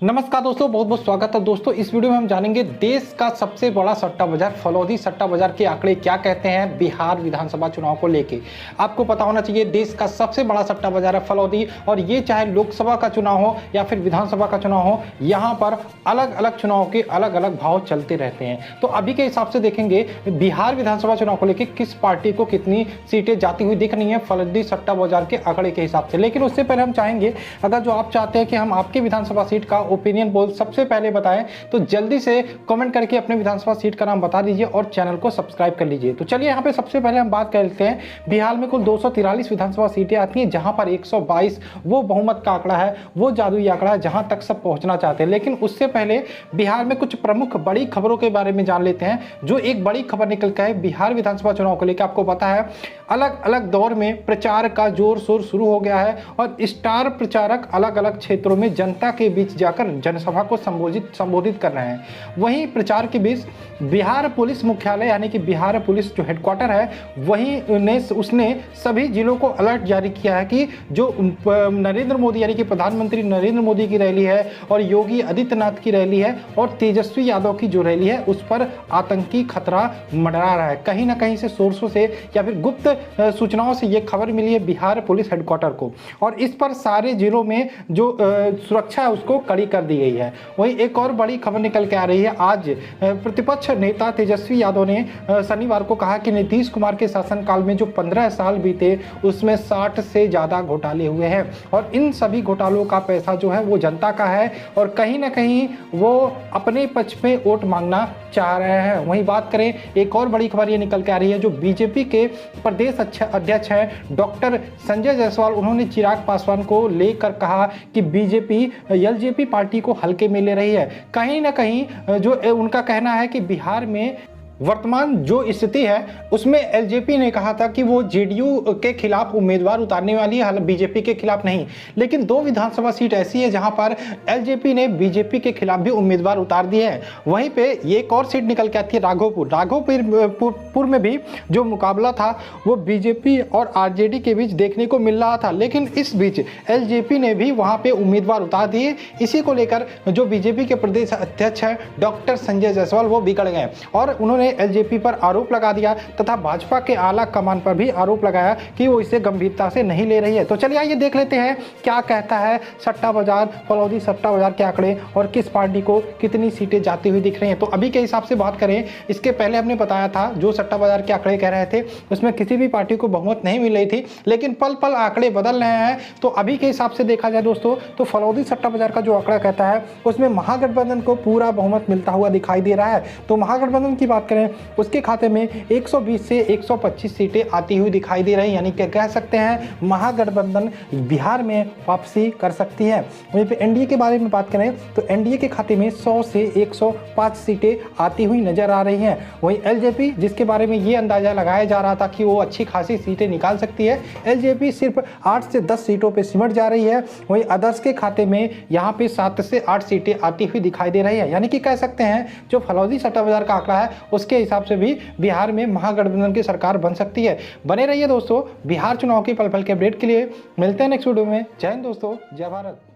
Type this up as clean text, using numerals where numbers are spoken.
नमस्कार दोस्तों, बहुत बहुत स्वागत है दोस्तों। इस वीडियो में हम जानेंगे देश का सबसे बड़ा सट्टा बाजार फलौदी सट्टा बाजार के आंकड़े क्या कहते हैं बिहार विधानसभा चुनाव को लेके। आपको पता होना चाहिए देश का सबसे बड़ा सट्टा बाजार है फलौदी, और ये चाहे लोकसभा का चुनाव हो या फिर विधानसभा का चुनाव हो, यहाँ पर अलग अलग चुनाव के अलग अलग भाव चलते रहते हैं। तो अभी के हिसाब से देखेंगे बिहार विधानसभा चुनाव को लेकर किस पार्टी को कितनी सीटें जाती हुई दिख रही हैं फलौदी सट्टा बाजार के आंकड़े के हिसाब से। लेकिन उससे पहले हम चाहेंगे, अगर जो आप चाहते हैं कि हम आपके विधानसभा सीट का ओपिनियन पोल सबसे पहले बताएं, तो जल्दी से कमेंट करके अपने विधानसभा सीट का नाम बता दीजिए और चैनल को सब्सक्राइब कर लीजिए। तो चलिए यहाँ पे सबसे पहले हम बात करते हैं। बिहार में कुल 243 विधानसभा सीटें आती हैं, जहां पर 122 वो बहुमत का आंकड़ा है, वो जादुई आंकड़ा है जहां तक सब पहुंचना चाहते हैं। लेकिन उससे पहले बिहार में कुछ प्रमुख बड़ी खबरों के बारे में जान लेते हैं। जो एक बड़ी खबर निकल के है बिहार विधानसभा चुनाव को लेकर, आपको पता है अलग अलग दौर में प्रचार का जोर शोर शुरू हो गया है और स्टार प्रचारक अलग अलग क्षेत्रों में जनता के बीच जाकर जनसभा को संबोधित कर रहे हैं। वहीं प्रचार के बीच बिहार पुलिस मुख्यालय यानी कि बिहार पुलिस जो हेडक्वार्टर है, वहीं उसने सभी जिलों को अलर्ट जारी किया है कि जो नरेंद्र मोदी यानी कि प्रधानमंत्री नरेंद्र मोदी की रैली है और योगी आदित्यनाथ की रैली है और तेजस्वी यादव की जो रैली है, उस पर आतंकी खतरा मंडरा रहा है। कहीं ना कहीं से सोर्सों से या फिर गुप्त सूचनाओं से यह खबर मिली है बिहार पुलिस हेडक्वार्टर को, और इस पर सारे जिलों में जो सुरक्षा है उसको कड़ी कर दी गई है। वहीं एक और बड़ी खबर निकल के आ रही है। आज प्रतिपक्ष नेता तेजस्वी यादव ने शनिवार को कहा कि नीतीश कुमार के शासनकाल में जो 15 साल बीते उसमें 60 से ज़्यादा घोटाले हुए हैं और इन सभी घोटालों का पैसा जो है वो जनता का है और कहीं ना कहीं वो अपने पक्ष में वोट मांगना चाह रहे हैं। वहीं बात करें, एक और बड़ी खबर ये निकल के आ रही है। जो बीजेपी के प्रदेश अध्यक्ष हैं डॉक्टर संजय जायसवाल, उन्होंने चिराग पासवान को लेकर कहा कि बीजेपी एलजेपी पार्टी को हल्के में ले रही है। कहीं ना कहीं जो उनका कहना है कि बिहार में वर्तमान जो स्थिति है उसमें एलजेपी ने कहा था कि वो जेडीयू के खिलाफ उम्मीदवार उतारने वाली है, हालांकि बीजेपी के खिलाफ नहीं। लेकिन दो विधानसभा सीट ऐसी है जहां पर एलजेपी ने बीजेपी के खिलाफ भी उम्मीदवार उतार दिए हैं। वहीं पे एक और सीट निकल के आती है राघोपुर में भी जो मुकाबला था वो बीजेपी और आरजेडी के बीच देखने को मिल रहा था, लेकिन इस बीच एलजेपी ने भी वहां पे उम्मीदवार उतार दिए। इसी को लेकर जो बीजेपी के प्रदेश अध्यक्ष हैं डॉक्टर संजय जायसवाल वो बिगड़ गए और उन्होंने एलजेपी पर आरोप लगा दिया तथा भाजपा के आला कमान पर भी आरोप लगाया कि वो इसे गंभीरता से नहीं ले रही है। तो चलिए आइए देख लेते हैं क्या कहता है सट्टा बाजार फलौदी सट्टा बाजार के आंकड़े और किस पार्टी को कितनी सीटें जाती हुई दिख रही हैं। तो अभी के हिसाब से बात करें, इसके पहले हमने बताया था जो सट्टा बाजार के आंकड़े कह रहे थे उसमें किसी भी पार्टी को बहुमत नहीं मिल रही थी, लेकिन पल पल आंकड़े बदल रहे हैं। तो अभी के हिसाब से देखा जाए दोस्तों, तो फलौदी सट्टा बाजार का जो आंकड़ा कहता है उसमें महागठबंधन को पूरा बहुमत मिलता हुआ दिखाई दे रहा है। तो महागठबंधन की बात करें, उसके खाते में 120 से 125 सीटें आती हुई दिखाई दे रही, यानी कि कह सकते हैं महागठबंधन बिहार में वापसी कर सकती है। वहीं पे एनडीए के बारे में बात करें तो एनडीए के खाते में 100 से 105 सीटें आती हुई नजर आ रही हैं। वहीं एलजेपी, जिसके बारे में ये अंदाजा लगाया जा रहा था कि वो अच्छी खासी सीटें निकाल सकती है, एलजेपी सिर्फ 8 से 10 सीटों पर सिमट जा रही है। वहीं अदर्स के खाते में यहाँ पे 7 से 8 सीटें आती हुई दिखाई दे रही है, यानी कि कह सकते हैं जो फलौदी सट्टा बाजार का आंकड़ा है उसके हिसाब से भी बिहार में महागठबंधन की सरकार बन सकती है। बने रहिए दोस्तों बिहार चुनाव की पल पल के अपडेट के लिए। मिलते हैं नेक्स्ट वीडियो में। जय हिंद दोस्तों, जय भारत।